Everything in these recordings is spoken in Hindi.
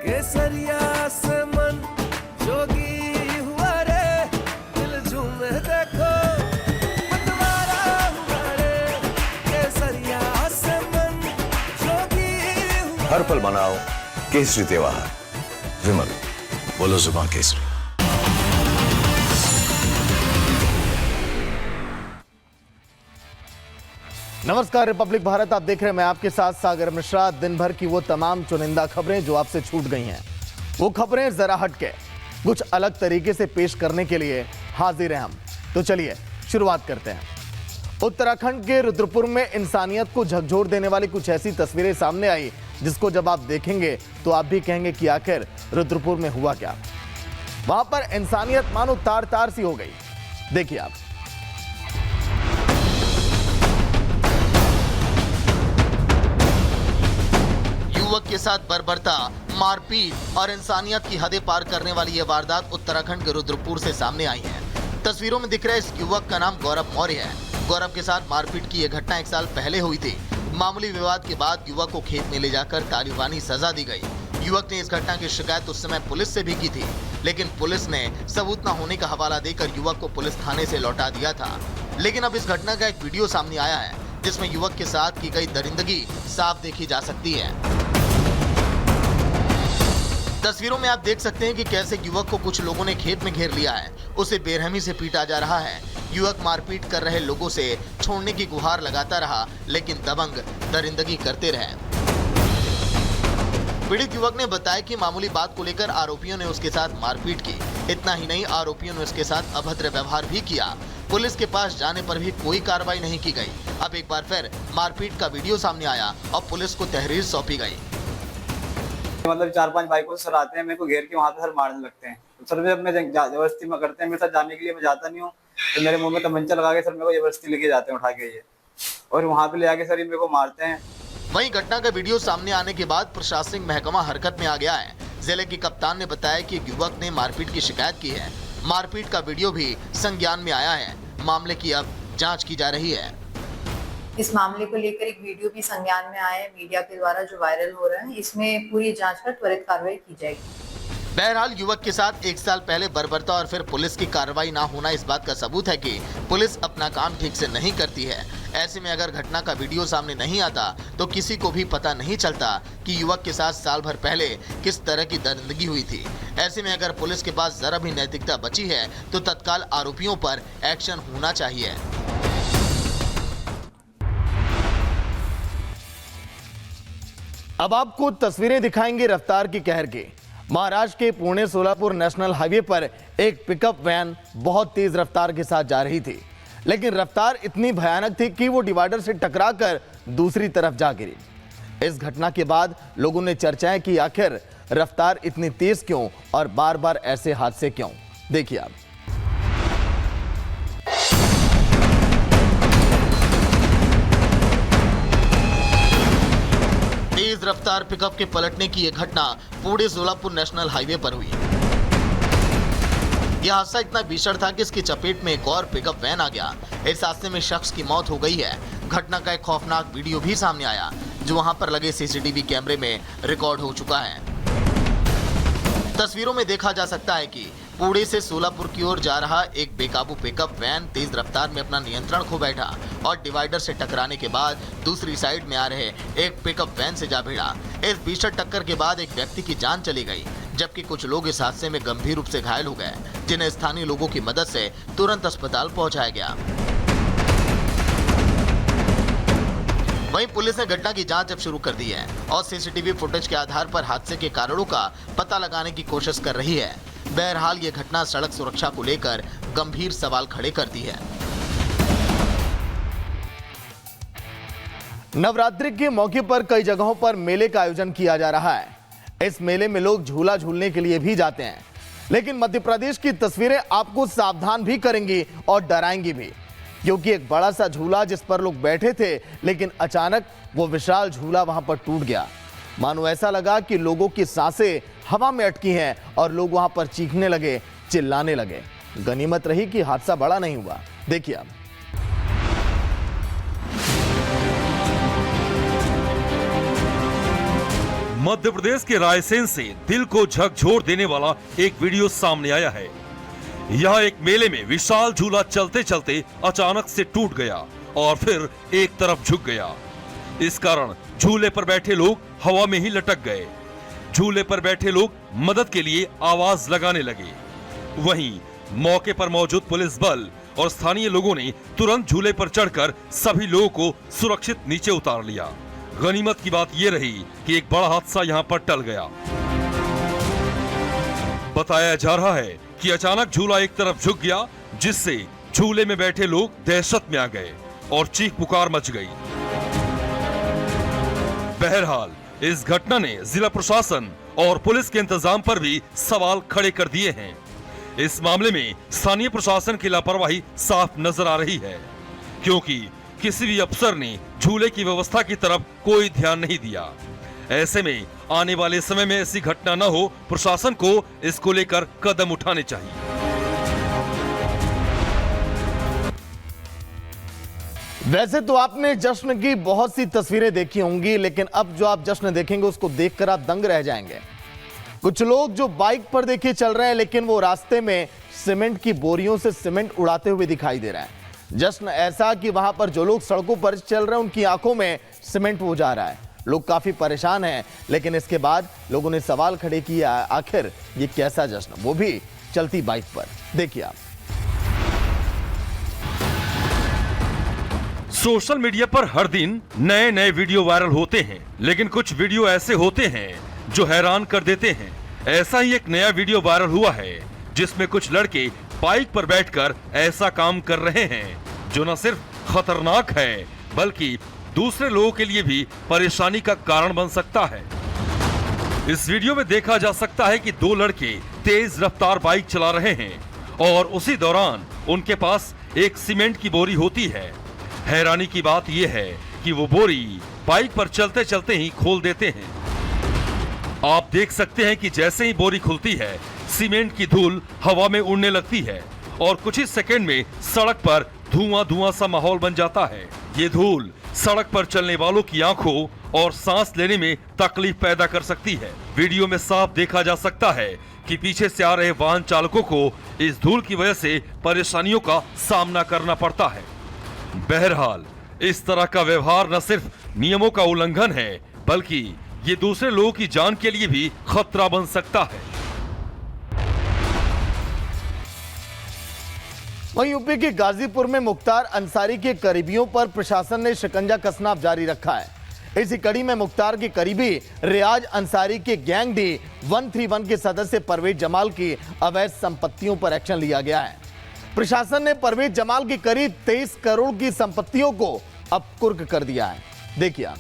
केसरिया से मन जोगी हुआ रे, दिल झूमे देखो मतवारा हुआ रे, केसरिया से मन जोगी हुआ। हर पल मनाओ केसरी त्योहार। विमल, बोलो जुबान केसरी। नमस्कार, रिपब्लिक भारत आप देख रहे हैं। मैं आपके साथ सागर मिश्रा। दिन भर की वो तमाम चुनिंदा खबरें जो आपसे छूट गई हैं, वो खबरें जरा हटके कुछ अलग तरीके से पेश करने के लिए हाजिर हैं हम। तो चलिए शुरुआत करते हैं। उत्तराखंड के रुद्रपुर में इंसानियत को झकझोर देने वाली कुछ ऐसी तस्वीरें सामने आई जिसको जब आप देखेंगे तो आप भी कहेंगे कि आखिर रुद्रपुर में हुआ क्या। वहां पर इंसानियत मानो तार तार सी हो गई। देखिए आप। युवक के साथ बर्बरता, मारपीट और इंसानियत की हदें पार करने वाली यह वारदात उत्तराखंड के रुद्रपुर से सामने आई है। तस्वीरों में दिख रहा है इस युवक का नाम गौरव मौर्य है। गौरव के साथ मारपीट की यह घटना 1 साल पहले हुई थी। मामूली विवाद के बाद युवक को खेत में ले जाकर तालिबानी सजा दी गई। युवक ने इस घटना की शिकायत उस समय पुलिस से भी की थी, लेकिन पुलिस ने सबूत न होने का हवाला देकर युवक को पुलिस थाने से लौटा दिया था। लेकिन अब इस घटना का एक वीडियो सामने आया है जिसमें युवक के साथ की गई दरिंदगी साफ देखी जा सकती है। तस्वीरों में आप देख सकते हैं कि कैसे युवक को कुछ लोगों ने खेत में घेर लिया है। उसे बेरहमी से पीटा जा रहा है। युवक मारपीट कर रहे लोगों से छोड़ने की गुहार लगाता रहा, लेकिन दबंग दरिंदगी करते रहे। पीड़ित युवक ने बताया कि मामूली बात को लेकर आरोपियों ने उसके साथ मारपीट की। इतना ही नहीं, आरोपियों ने उसके साथ अभद्र व्यवहार भी किया। पुलिस के पास जाने पर भी कोई कार्रवाई नहीं की गई। अब एक बार फिर मारपीट का वीडियो सामने आया और पुलिस को तहरीर सौंपी गई। मतलब 4-5 बाइकों से सर आते हैं, मेरे को घेर के वहाँ पे सर मारने लगते हैं। सर जब मैं जबरदस्ती में करते हैं, मेरे साथ जाने के लिए मैं जाता नहीं हूँ, तो मेरे मुंह में तमंचा लगा के सर मेरे को जबरदस्ती लेके जाते हैं उठा के ये, और वहाँ पे ले आके सर ये मेरे को मारते हैं। वहीं घटना का वीडियो सामने आने के बाद प्रशासनिक महकमा हरकत में आ गया है। जिले के कप्तान ने बताया कि युवक ने मारपीट की शिकायत की है। मारपीट का वीडियो भी संज्ञान में आया है। मामले की अब जाँच की जा रही है। इस मामले को लेकर एक वीडियो भी संज्ञान में आया है मीडिया के द्वारा जो वायरल हो रहा है। इसमें पूरी जांच कर त्वरित कार्रवाई की जाएगी। बहरहाल युवक के साथ 1 साल पहले बर्बरता और फिर पुलिस की कार्रवाई ना होना इस बात का सबूत है कि पुलिस अपना काम ठीक से नहीं करती है। ऐसे में अगर घटना का वीडियो सामने नहीं आता तो किसी को भी पता नहीं चलता कि युवक के साथ साल भर पहले किस तरह की दरिंदगी हुई थी। ऐसे में अगर पुलिस के पास जरा भी नैतिकता बची है तो तत्काल आरोपियों पर एक्शन होना चाहिए। अब आपको तस्वीरें दिखाएंगे रफ्तार की कहर की। महाराष्ट्र के पुणे सोलापुर नेशनल हाईवे पर एक पिकअप वैन बहुत तेज रफ्तार के साथ जा रही थी, लेकिन रफ्तार इतनी भयानक थी कि वो डिवाइडर से टकराकर दूसरी तरफ जा गिरी। इस घटना के बाद लोगों ने चर्चाएं की आखिर रफ्तार इतनी तेज क्यों और बार बार ऐसे हादसे क्यों। देखिए आप। तेज रफ्तार पिकअप के पलटने की यह घटना पुणे सोलापुर नेशनल हाईवे पर हुई। यह हादसा इतना भीषण था कि इसकी चपेट में एक और पिकअप वैन आ गया। इस हादसे में शख्स की मौत हो गई है। घटना का एक खौफनाक वीडियो भी सामने आया जो वहां पर लगे सीसीटीवी कैमरे में रिकॉर्ड हो चुका है। तस्वीरों में देखा जा सकता है कि पुणे से सोलापुर की ओर जा रहा एक बेकाबू पिकअप वैन तेज रफ्तार में अपना नियंत्रण खो बैठा और डिवाइडर से टकराने के बाद दूसरी साइड में आ रहे एक पिकअप वैन से जा भिड़ा। इस भीषण टक्कर के बाद एक व्यक्ति की जान चली गई, जबकि कुछ लोग इस हादसे में गंभीर रूप से घायल हो गए, जिन्हें स्थानीय लोगों की मदद से तुरंत अस्पताल पहुंचाया गया। वहीं पुलिस ने घटना की जांच अब शुरू कर दी है और सीसीटीवी फुटेज के आधार पर हादसे के कारणों का पता लगाने की कोशिश कर रही है। बहरहाल ये घटना सड़क सुरक्षा को लेकर गंभीर सवाल खड़े करती है। नवरात्रि के मौके पर कई जगहों पर मेले का आयोजन किया जा रहा है। इस मेले में लोग झूला झूलने के लिए भी जाते हैं, लेकिन मध्य प्रदेश की तस्वीरें आपको सावधान भी करेंगी और डराएंगी भी, क्योंकि एक बड़ा सा झूला जिस पर लोग बैठे थे, लेकिन अचानक वो विशाल झूला वहां पर टूट गया। मानो ऐसा लगा कि लोगों की सांसें हवा में अटकी हैं और लोग वहां पर चीखने लगे, चिल्लाने लगे। गनीमत रही कि हादसा बड़ा नहीं हुआ। देखिए अब। मध्य प्रदेश के रायसेन से दिल को झकझोर देने वाला एक वीडियो सामने आया है। यह एक मेले में विशाल झूला चलते चलते अचानक से टूट गया और फिर एक तरफ झुक गया। इस कारण झूले पर बैठे लोग हवा में ही लटक गए। झूले पर बैठे लोग मदद के लिए आवाज लगाने लगे। वहीं मौके पर मौजूद पुलिस बल और स्थानीय लोगों ने तुरंत झूले पर चढ़कर सभी लोगों को सुरक्षित नीचे उतार लिया। गनीमत की बात यह रही कि एक बड़ा हादसा यहां पर टल गया। बताया जा रहा है कि अचानक झूला एक तरफ झुक गया, जिससे झूले में बैठे लोग दहशत में आ गए और चीख पुकार मच गई। बहरहाल इस घटना ने जिला प्रशासन और पुलिस के इंतजाम पर भी सवाल खड़े कर दिए हैं। इस मामले में स्थानीय प्रशासन की लापरवाही साफ नजर आ रही है, क्योंकि किसी भी अफसर ने झूले की व्यवस्था की तरफ कोई ध्यान नहीं दिया। ऐसे में आने वाले समय में ऐसी घटना न हो, प्रशासन को इसको लेकर कदम उठाने चाहिए। वैसे तो आपने जश्न की बहुत सी तस्वीरें देखी होंगी, लेकिन अब जो आप जश्न देखेंगे उसको देखकर आप दंग रह जाएंगे। कुछ लोग जो बाइक पर देखिए चल रहे हैं, लेकिन वो रास्ते में सीमेंट की बोरियों से सीमेंट उड़ाते हुए दिखाई दे रहा है। जश्न ऐसा कि वहां पर जो लोग सड़कों पर चल रहे हैं उनकी आंखों में सीमेंट हो जा रहा है। लोग काफी परेशान हैं, लेकिन इसके बाद लोगों ने सवाल खड़े किए, आखिर ये कैसा जश्न, वो भी चलती बाइक पर। देखिए आप। सोशल मीडिया पर हर दिन नए नए वीडियो वायरल होते हैं, लेकिन कुछ वीडियो ऐसे होते हैं जो हैरान कर देते हैं। ऐसा ही एक नया वीडियो वायरल हुआ है, जिसमें कुछ लड़के बाइक पर बैठकर ऐसा काम कर रहे हैं जो न सिर्फ खतरनाक है, बल्कि दूसरे लोगों के लिए भी परेशानी का कारण बन सकता है। इस वीडियो में देखा जा सकता है कि दो लड़के तेज रफ्तार बाइक चला रहे हैं और उसी दौरान उनके पास एक सीमेंट की बोरी होती है। हैरानी की बात यह है कि वो बोरी बाइक पर चलते चलते ही खोल देते हैं। आप देख सकते हैं कि जैसे ही बोरी खुलती है, सीमेंट की धूल हवा में उड़ने लगती है और कुछ ही सेकंड में सड़क पर धुआं धुआं सा माहौल बन जाता है। ये धूल सड़क पर चलने वालों की आंखों और सांस लेने में तकलीफ पैदा कर सकती है। वीडियो में साफ देखा जा सकता है कि पीछे से आ रहे वाहन चालकों को इस धूल की वजह से परेशानियों का सामना करना पड़ता है। बहरहाल इस तरह का व्यवहार न सिर्फ नियमों का उल्लंघन है, बल्कि ये दूसरे लोगों की जान के लिए भी खतरा बन सकता है। वहीं यूपी के गाजीपुर में मुख्तार अंसारी के करीबियों पर प्रशासन ने शिकंजा कसना जारी रखा है। इसी कड़ी में मुख्तार के करीबी रियाज अंसारी के गैंग D131 के सदस्य परवेज जमाल की अवैध संपत्तियों पर एक्शन लिया गया है। प्रशासन ने परवेज जमाल की करीब 23 करोड़ की संपत्तियों को अब कुर्क कर दिया है। देखिए आप।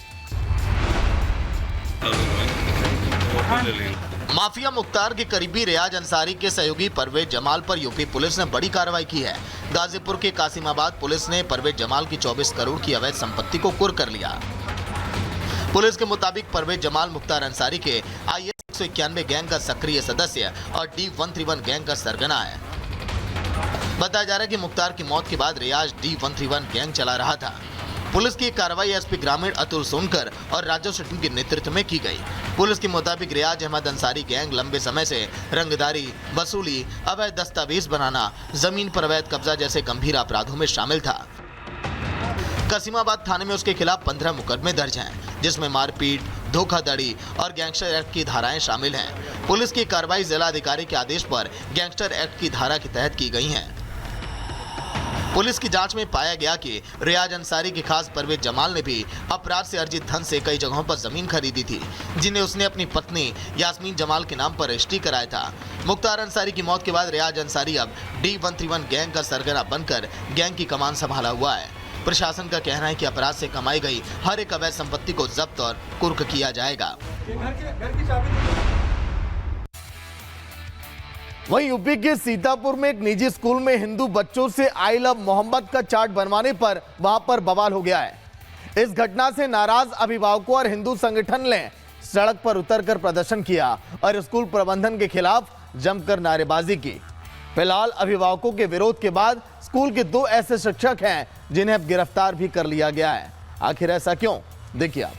माफिया मुख्तार के करीबी रियाज अंसारी के सहयोगी परवेज जमाल पर यूपी पुलिस ने बड़ी कार्रवाई की है। गाजीपुर के कासिमाबाद पुलिस ने परवेज जमाल की 24 करोड़ की अवैध संपत्ति को कुर्क कर लिया। पुलिस के मुताबिक परवेज जमाल मुख्तार अंसारी के IS 191 गैंग का सक्रिय सदस्य और D131 गैंग का सरगना है। बताया जा रहा है कि मुख्तार की मौत के बाद रियाज D131 गैंग चला रहा था। पुलिस की कार्रवाई एसपी ग्रामीण अतुल सोनकर और राजस्व शेट्टी के नेतृत्व में की गई। पुलिस के मुताबिक रियाज अहमद अंसारी गैंग लंबे समय से रंगदारी, वसूली, अवैध दस्तावेज बनाना, जमीन पर अवैध कब्जा जैसे गंभीर अपराधों में शामिल था। कासिमाबाद थाने में उसके खिलाफ 15 मुकदमे दर्ज हैं, जिसमें मारपीट, धोखाधड़ी और गैंगस्टर एक्ट की धाराएं शामिल हैं। पुलिस की कार्रवाई जिला अधिकारी के आदेश पर गैंगस्टर एक्ट की धारा के तहत की गई है। पुलिस की जांच में पाया गया कि रियाज अंसारी के खास परवेज जमाल ने भी अपराध से अर्जित धन से कई जगहों पर जमीन खरीदी थी, जिन्हें उसने अपनी पत्नी यास्मीन जमाल के नाम पर रजिस्ट्री कराया था। मुख्तार अंसारी की मौत के बाद रियाज अंसारी अब D131 गैंग का सरगना बनकर गैंग की कमान संभाला हुआ है। प्रशासन का कहना है कि अपराध से कमाई गई हर एक अवैध संपत्ति को जब्त और कुर्क किया जाएगा। वहीं यूपी के सीतापुर में एक निजी स्कूल में हिंदू बच्चों से आई लव मोहम्मद का चार्ट बनवाने पर वहां पर बवाल हो गया है। इस घटना से नाराज अभिभावकों और हिंदू संगठन ने सड़क पर उतरकर प्रदर्शन किया और स्कूल प्रबंधन के खिलाफ जमकर नारेबाजी की। फिलहाल अभिभावकों के विरोध के बाद स्कूल के 2 ऐसे शिक्षक हैं जिन्हें अब गिरफ्तार भी कर लिया गया है। आखिर ऐसा क्यों, देखिए आप।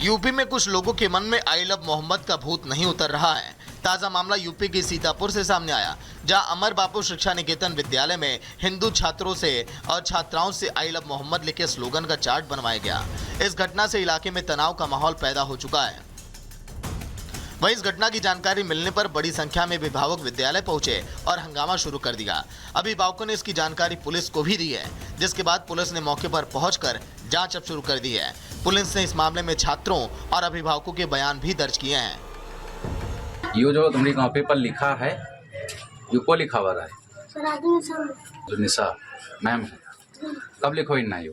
यूपी में कुछ लोगों के मन में आई लव मोहम्मद का भूत नहीं उतर रहा है। ताजा मामला यूपी के सीतापुर से सामने आया, जहां अमर बापू शिक्षा निकेतन विद्यालय में हिंदू छात्रों से और छात्राओं से आई लव मोहम्मद लिखे स्लोगन का चार्ट बनवाया गया। इस घटना से इलाके में तनाव का माहौल पैदा हो चुका है। वहीं इस घटना की जानकारी मिलने पर बड़ी संख्या में अभिभावक विद्यालय पहुंचे और हंगामा शुरू कर दिया। अभिभावकों ने इसकी जानकारी पुलिस को भी दी है, जिसके बाद पुलिस ने मौके पर पहुंचकर जांच अब शुरू कर दी है। पुलिस ने इस मामले में छात्रों और अभिभावकों के बयान भी दर्ज किए हैं। ये जो तुमने कॉपी पर लिखा है, ये को लिखा हुआ है? जो निशा मैम है। कब लिखोगी ना? यो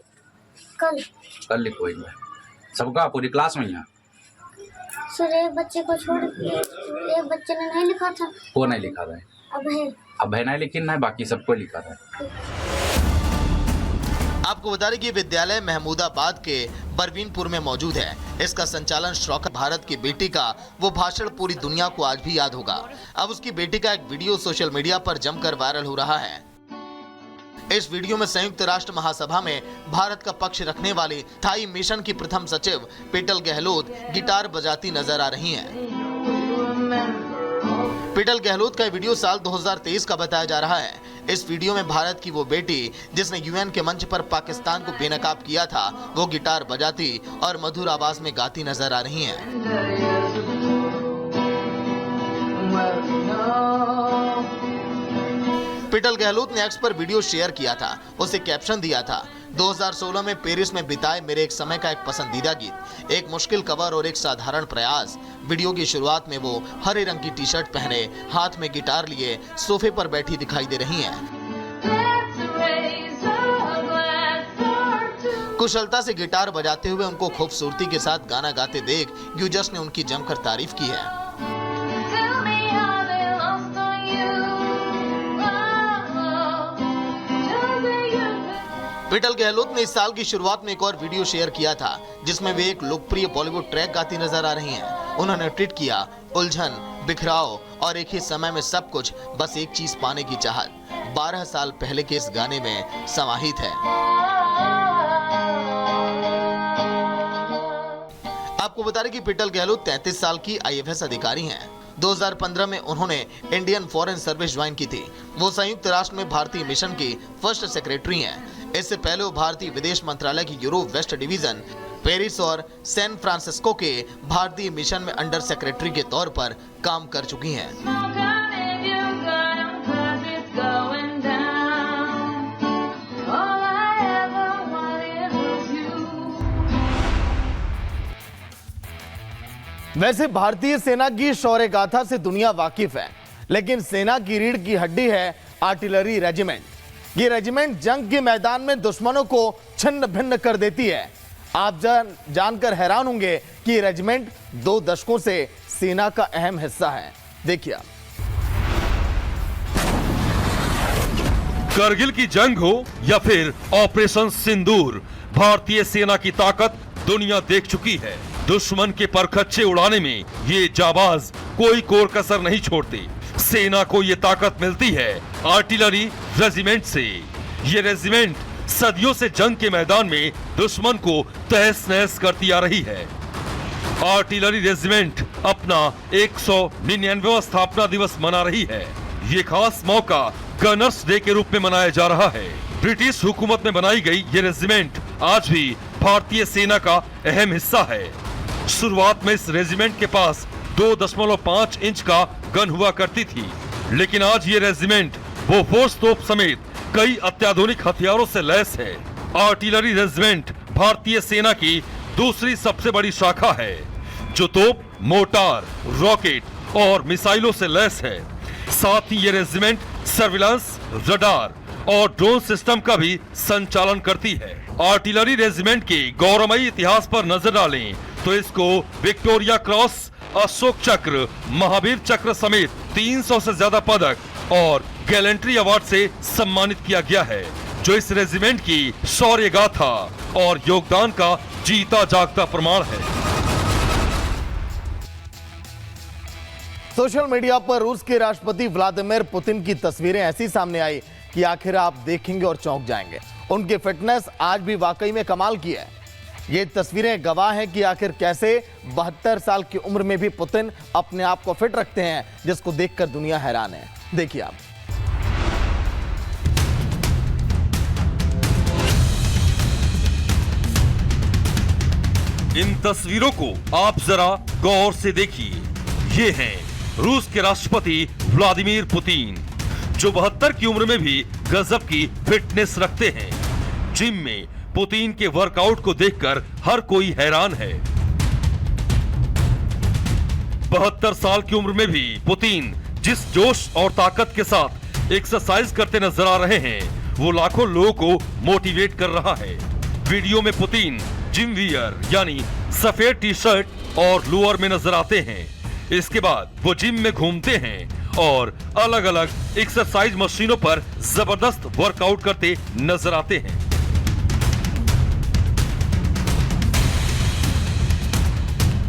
कल लिखोगी। सबका पूरी क्लास में? यहाँ सर एक बच्चे को छोड़ एक बच्चे ने नहीं लिखा था। वो नहीं लिखा था? अब है नहीं लिखी ना, बाकी सबको लिखा था। आपको बता दें कि विद्यालय महमूदाबाद के बरवीनपुर में मौजूद है। इसका संचालन श्रौकत भारत की बेटी का वो भाषण पूरी दुनिया को आज भी याद होगा। अब उसकी बेटी का एक वीडियो सोशल मीडिया पर जमकर वायरल हो रहा है। इस वीडियो में संयुक्त राष्ट्र महासभा में भारत का पक्ष रखने वाली थाई मिशन की प्रथम सचिव पेटल गहलोत गिटार बजाती नजर आ रही हैं। पेटल गहलोत का वीडियो साल 2023 का बताया जा रहा है। इस वीडियो में भारत की वो बेटी जिसने यूएन के मंच पर पाकिस्तान को बेनकाब किया था, वो गिटार बजाती और मधुर आवाज में गाती नजर आ रही हैं। पेटल गहलोत ने एक्स पर वीडियो शेयर किया था। उसे कैप्शन दिया था, 2016 में पेरिस में बिताए मेरे एक समय का एक पसंदीदा गीत, एक मुश्किल कवर और एक साधारण प्रयास। वीडियो की शुरुआत में वो हरे रंग की टी शर्ट पहने हाथ में गिटार लिए सोफे पर बैठी दिखाई दे रही हैं। कुशलता से गिटार बजाते हुए उनको खूबसूरती के साथ गाना गाते देख यूजर्स ने उनकी जमकर तारीफ की है। पेटल गहलोत ने इस साल की शुरुआत में एक और वीडियो शेयर किया था, जिसमें वे एक लोकप्रिय बॉलीवुड ट्रैक गाती नजर आ रही हैं। उन्होंने ट्वीट किया, उलझन, बिखराव और एक ही समय में सब कुछ, बस एक चीज पाने की चाहत 12 साल पहले के इस गाने में समाहित है। आपको बता दें कि पेटल गहलोत 33 साल की IAS अधिकारी हैं। 2015 में उन्होंने इंडियन फॉरेन सर्विस ज्वाइन की थी। वो संयुक्त राष्ट्र में भारतीय मिशन की फर्स्ट सेक्रेटरी हैं। इससे पहले वो भारतीय विदेश मंत्रालय की यूरोप वेस्ट डिवीजन, पेरिस और सैन फ्रांसिस्को के भारतीय मिशन में अंडर सेक्रेटरी के तौर पर काम कर चुकी हैं। वैसे भारतीय सेना की शौर्य गाथा से दुनिया वाकिफ है, लेकिन सेना की रीढ़ की हड्डी है आर्टिलरी रेजिमेंट। ये रेजिमेंट जंग के मैदान में दुश्मनों को छिन्न भिन्न कर देती है। आप जानकर हैरान होंगे कि ये रेजिमेंट 2 दशकों से सेना का अहम हिस्सा है। देखिए, करगिल की जंग हो या फिर ऑपरेशन सिंदूर, भारतीय सेना की ताकत दुनिया देख चुकी है। दुश्मन के परखच्चे उड़ाने में ये जाबाज कोई कोर कसर नहीं छोड़ते। सेना को ये ताकत मिलती है आर्टिलरी रेजिमेंट से। ये रेजिमेंट सदियों से जंग के मैदान में दुश्मन को तहस नहस करती आ रही है। आर्टिलरी रेजिमेंट अपना 199वां स्थापना दिवस मना रही है। ये खास मौका गनर्स डे के रूप में मनाया जा रहा है। ब्रिटिश हुकूमत में बनाई गई ये रेजिमेंट आज भी भारतीय सेना का अहम हिस्सा है। शुरुआत में इस रेजिमेंट के पास 2.5 इंच का गन हुआ करती थी, लेकिन आज ये रेजिमेंट बोफोर्स तोप समेत कई अत्याधुनिक हथियारों से लैस है। आर्टिलरी रेजिमेंट भारतीय सेना की दूसरी सबसे बड़ी शाखा है, जो तोप, मोटार, रॉकेट और मिसाइलों से लैस है। साथ ही ये रेजिमेंट सर्विलांस, रडार और ड्रोन सिस्टम का भी संचालन करती है। आर्टिलरी रेजिमेंट के गौरवमयी इतिहास पर नजर डालें तो इसको विक्टोरिया क्रॉस, अशोक चक्र, महावीर चक्र समेत 300 से ज्यादा पदक और गैलेंट्री अवार्ड से सम्मानित किया गया है, जो इस रेजिमेंट की शौर्य गाथा और योगदान का जीता जागता प्रमाण है। सोशल मीडिया पर रूस के राष्ट्रपति व्लादिमीर पुतिन की तस्वीरें ऐसी सामने आई कि आखिर आप देखेंगे और चौंक जाएंगे। उनकी फिटनेस आज भी वाकई में कमाल की है। ये तस्वीरें गवाह हैं कि आखिर कैसे 72 साल की उम्र में भी पुतिन अपने आप को फिट रखते हैं, जिसको देखकर दुनिया हैरान है। देखिए आप। इन तस्वीरों को आप जरा गौर से देखिए। ये हैं रूस के राष्ट्रपति व्लादिमीर पुतिन, जो 72 की उम्र में भी गजब की फिटनेस रखते हैं। जिम में पुतिन के वर्कआउट को देखकर हर कोई हैरान है। 72 साल की उम्र में भी पुतिन जिस जोश और ताकत के साथ एक्सरसाइज करते नजर आ रहे हैं, वो लाखों लोगों को मोटिवेट कर रहा है। वीडियो में पुतिन जिम वियर यानी सफेद टी शर्ट और लोअर में नजर आते हैं। इसके बाद वो जिम में घूमते हैं और अलग अलग एक्सरसाइज मशीनों पर जबरदस्त वर्कआउट करते नजर आते हैं।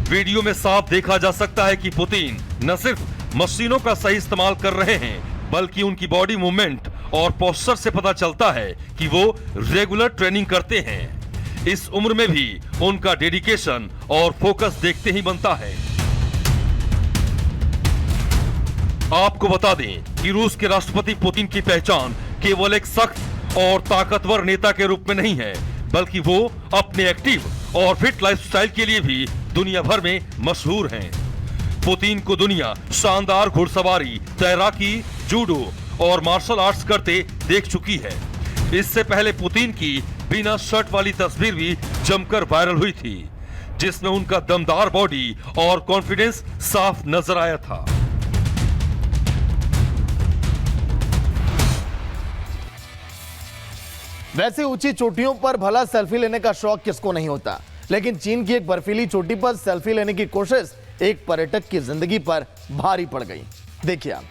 वीडियो में साफ देखा जा सकता है कि पुतिन न सिर्फ मशीनों का सही इस्तेमाल कर रहे हैं, बल्कि उनकी बॉडी मूवमेंट और पोस्चर से पता चलता है कि वो रेगुलर ट्रेनिंग करते हैं। इस उम्र में भी उनका डेडिकेशन और फोकस देखते ही बनता है। आपको बता दें कि रूस के राष्ट्रपति पुतिन की पहचान केवल एक सख्त और ताकतवर नेता के रूप में नहीं है, बल्कि वो अपने एक्टिव और फिट लाइफस्टाइल के लिए भी दुनिया भर में मशहूर हैं। पुतिन को दुनिया शानदार घुड़सवारी, तैराकी, जूडो और मार्शल आर्ट्स करते देख चुकी है। इससे पहले पुतिन की बिना शर्ट वाली तस्वीर भी जमकर वायरल हुई थी, जिसमें उनका दमदार बॉडी और कॉन्फिडेंस साफ नजर आया था। वैसे ऊंची चोटियों पर भला सेल्फी लेने का शौक किसको नहीं होता, लेकिन चीन की एक बर्फीली चोटी पर सेल्फी लेने की कोशिश एक पर्यटक की जिंदगी पर भारी पड़ गई। देखिए आप।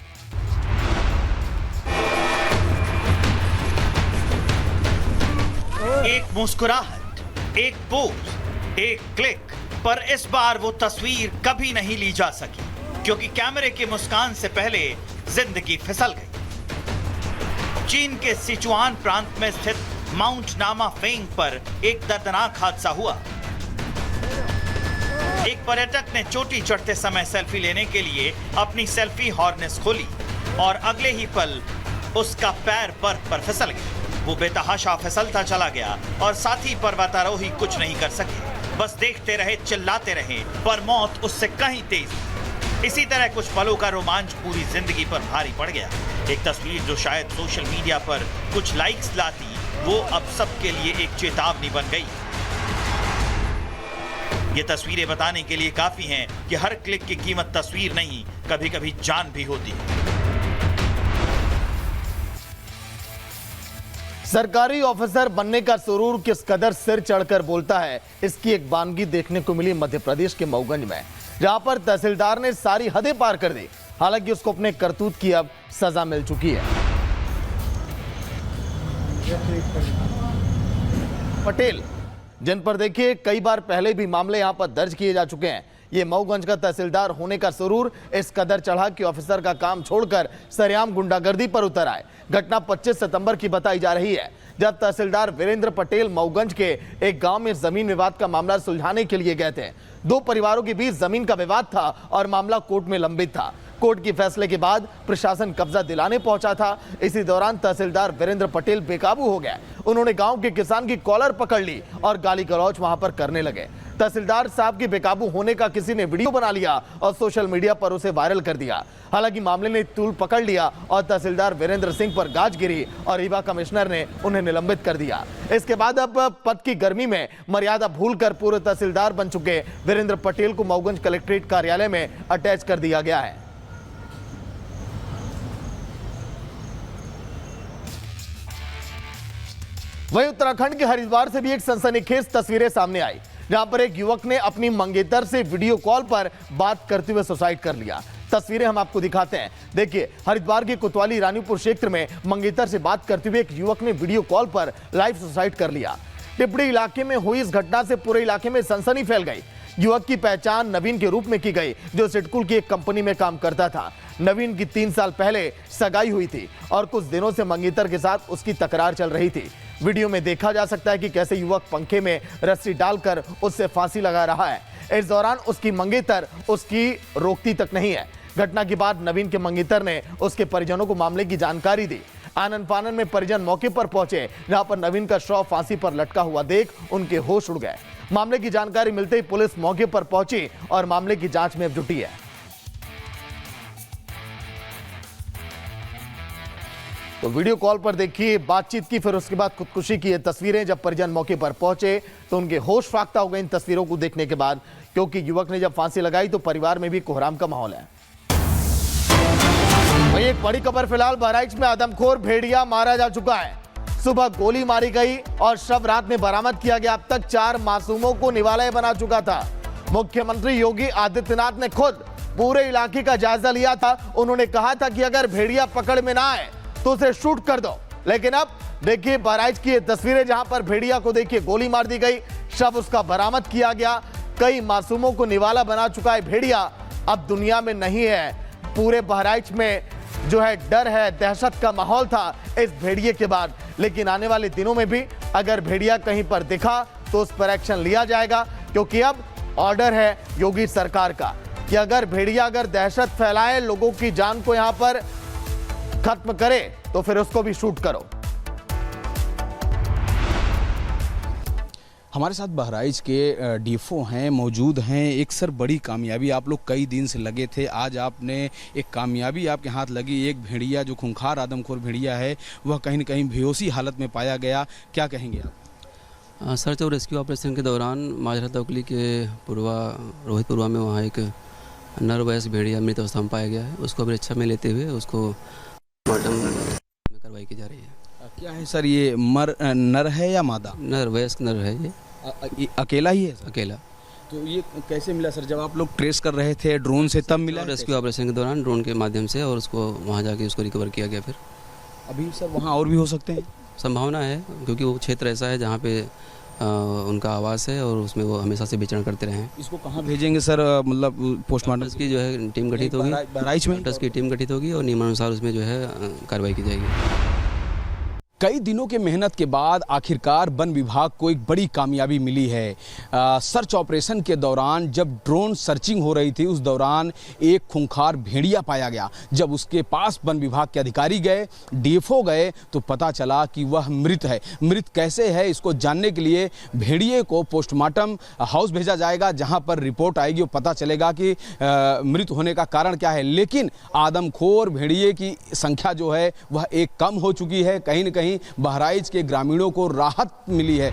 एक मुस्कुराहट, एक पोज, एक क्लिक, पर इस बार वो तस्वीर कभी नहीं ली जा सकी, क्योंकि कैमरे की मुस्कान से पहले जिंदगी फिसल गई। चीन के सिचुआन प्रांत में स्थित माउंट नामा फेंग पर एक दर्दनाक हादसा हुआ। एक पर्यटक ने चोटी चढ़ते समय सेल्फी लेने के लिए अपनी सेल्फी हार्नेस खोली और अगले ही पल उसका पैर बर्फ पर फिसल गया। वो बेतहाशा फिसलता चला गया और साथी पर्वतारोही कुछ नहीं कर सके, बस देखते रहे, चिल्लाते रहे, पर मौत उससे कहीं तेज। इसी तरह कुछ पलों का रोमांच पूरी जिंदगी पर भारी पड़ गया। एक तस्वीर जो शायद सोशल मीडिया पर कुछ लाइक्स लाती, वो अब सबके लिए एक चेतावनी बन गई। ये तस्वीरें बताने के लिए काफी हैं कि हर क्लिक की कीमत तस्वीर नहीं, कभी-कभी जान भी होती है। सरकारी ऑफिसर बनने का सुरूर किस कदर सिर चढ़कर बोलता है, इसकी एक वानगी देखने को मिली मध्य प्रदेश के मऊगंज में, जहां पर तहसीलदार ने सारी हदें पार कर दी। हालांकि उसको अपने करतूत की अब सजा मिल चुकी है। पटेल, जिन पर देखिए कई बार पहले भी मामले यहां पर दर्ज किए जा चुके हैं, ये मऊगंज का तहसीलदार होने का सुरूर इस कदर चढ़ा कि ऑफिसर का काम छोड़कर सरेआम गुंडागर्दी पर उतर आए। घटना 25 सितंबर की बताई जा रही है, जब तहसीलदार वीरेंद्र पटेल मऊगंज के एक गांव में जमीन विवाद का मामला सुलझाने के लिए गए थे। दो परिवारों के बीच जमीन का विवाद था और मामला कोर्ट में लंबित था। कोर्ट के फैसले के बाद प्रशासन कब्जा दिलाने पहुंचा था। इसी दौरान तहसीलदार वीरेंद्र पटेल बेकाबू हो गए। उन्होंने गांव के किसान की कॉलर पकड़ ली और गाली गलौज वहां पर करने लगे। तहसीलदार साहब के बेकाबू होने का किसी ने वीडियो बना लिया और सोशल मीडिया पर उसे वायरल कर दिया। हालांकि मामले ने तूल पकड़ लिया और तहसीलदार वीरेंद्र सिंह पर गाज गिरी और रीवा कमिश्नर ने उन्हें निलंबित कर दिया। इसके बाद अब पद की गर्मी में मर्यादा भूलकर पूर्व तहसीलदार बन चुके वीरेंद्र पटेल को मऊगंज कलेक्ट्रेट कार्यालय में अटैच कर दिया गया है। वहीं उत्तराखंड के हरिद्वार से भी एक सनसनीखेज तस्वीरें सामने आई, जहां पर एक युवक ने अपनी मंगेतर से वीडियो कॉल पर बात करते हुए सुसाइड कर लिया। तस्वीरें हम आपको दिखाते हैं। देखिए, हरिद्वार के कोतवाली रानीपुर क्षेत्र में मंगेतर से बात करते हुए एक युवक ने वीडियो कॉल पर लाइव सुसाइड कर लिया। टिपड़ी इलाके में हुई इस घटना से पूरे इलाके में सनसनी फैल गई। युवक की पहचान नवीन के रूप में की गई, जो सिडकुल की एक कंपनी में काम करता था। नवीन की 3 साल पहले सगाई हुई थी और कुछ दिनों से मंगेतर के साथ उसकी तकरार चल रही थी। वीडियो में देखा जा सकता है कि कैसे युवक पंखे में रस्सी डालकर उससे फांसी लगा रहा है। इस दौरान उसकी मंगेतर उसकी रोकती तक नहीं है। घटना के बाद नवीन के मंगेतर ने उसके परिजनों को मामले की जानकारी दी। आनन फानन में परिजन मौके पर पहुंचे, जहां पर नवीन का शव फांसी पर लटका हुआ देख उनके होश उड़ गए। मामले की जानकारी मिलते ही पुलिस मौके पर पहुंची और मामले की जांच में जुटी है। तो वीडियो कॉल पर देखिए बातचीत की, फिर उसके बाद खुदकुशी की ये तस्वीरें। जब परिजन मौके पर पहुंचे तो उनके होश फाख्ता हो गए इन तस्वीरों को देखने के बाद, क्योंकि युवक ने जब फांसी लगाई तो परिवार में भी कोहराम का माहौल है। वहीं एक बड़ी खबर फिलहाल बहराइच में आदमखोर भेड़िया मारा जा चुका है। सुबह गोली मारी गई और शव रात में बरामद किया गया। अब तक 4 मासूमों को निवाला बना चुका था। मुख्यमंत्री योगी आदित्यनाथ ने खुद पूरे इलाके का जायजा लिया था। उन्होंने कहा था कि अगर भेड़िया पकड़ में ना आए तो उसे शूट कर दो, लेकिन अब देखिए बहराइच की ये तस्वीरें, जहां पर भेड़िया को देखिए गोली मार दी गई, शव उसका बरामद किया गया। कई मासूमों को निवाला बना चुका है भेड़िया। अब दुनिया में नहीं है। पूरे बहराइच में जो है डर है, दहशत का माहौल था इस भेड़िए के बाद। लेकिन आने वाले दिनों में भी अगर भेड़िया कहीं पर दिखा तो उस पर एक्शन लिया जाएगा, क्योंकि अब ऑर्डर है योगी सरकार का कि अगर भेड़िया अगर दहशत फैलाए, लोगों की जान को यहां पर खत्म करे, तो फिर उसको भी शूट करो। हमारे साथ बहराइच के डीएफओ हैं, मौजूद हैं। एक सर बड़ी कामयाबी, आप लोग कई दिन से लगे थे, आज आपने एक कामयाबी आपके हाथ लगी। एक भेड़िया जो खूंखार आदमखोर भेड़िया है वह कहीं न कहीं बेहोशी हालत में पाया गया, क्या कहेंगे आप? सर्च और रेस्क्यू ऑपरेशन के दौरान माजरा तवकली के रोहितपुरवा में वहाँ एक नर वयस्क भेड़िया मृत अवस्था में पाया गया है। उसको अभी रक्षा में लेते हुए उसको पोस्टमार्टम में कार्रवाई की जा रही है। क्या है सर, ये नर है या मादा? नर, वयस्क नर है ये। अकेला ही है सर? अकेला। तो ये कैसे मिला सर? जब आप लोग ट्रेस कर रहे थे ड्रोन से तब मिला? रेस्क्यू ऑपरेशन के दौरान ड्रोन के माध्यम से, और उसको वहाँ जाके उसको रिकवर किया गया। फिर अभी सर वहाँ और भी हो सकते हैं? संभावना है, क्योंकि वो क्षेत्र ऐसा है जहाँ पे उनका आवास है और उसमें वो हमेशा से विचरण करते रहे हैं। इसको कहाँ भेजेंगे सर? मतलब पोस्टमार्टम की जो है टीम गठित होगी, बहराइच में की टीम गठित होगी और नियमानुसार उसमें जो है कार्रवाई की जाएगी। कई दिनों के मेहनत के बाद आखिरकार वन विभाग को एक बड़ी कामयाबी मिली है। सर्च ऑपरेशन के दौरान जब ड्रोन सर्चिंग हो रही थी, उस दौरान एक खूंखार भेड़िया पाया गया। जब उसके पास वन विभाग के अधिकारी गए, डीएफओ गए, तो पता चला कि वह मृत है। मृत कैसे है, इसको जानने के लिए भेड़िए को पोस्टमार्टम हाउस भेजा जाएगा, जहां पर रिपोर्ट आएगी और पता चलेगा कि मृत होने का कारण क्या है। लेकिन आदमखोर भेड़िए की संख्या जो है वह एक कम हो चुकी है। कहीं न कहीं बहराइच के ग्रामीणों को राहत मिली है।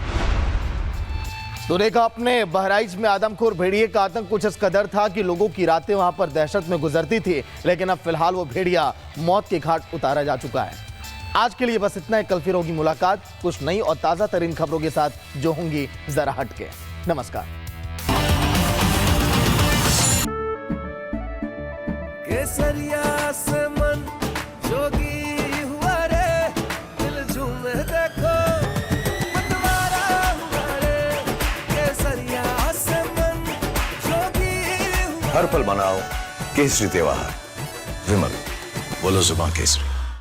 तो देखा अपने बहराइच में आदमखोर भेड़िए का आतंक कुछ इस कदर था कि लोगों की रातें वहां पर दहशत में गुजरती थी। लेकिन अब फिलहाल वो भेड़िया मौत के घाट उतारा जा चुका है। आज के लिए बस इतना है। कल फिर होगी मुलाकात कुछ नई और ताजा तरीन खबरों के साथ, जो होंगी जरा हटके। नमस्कार। केसरिया से मन जोगी हर पल मनाओ केसरी त्योहार। विमल, बोलो जुबान केसरी।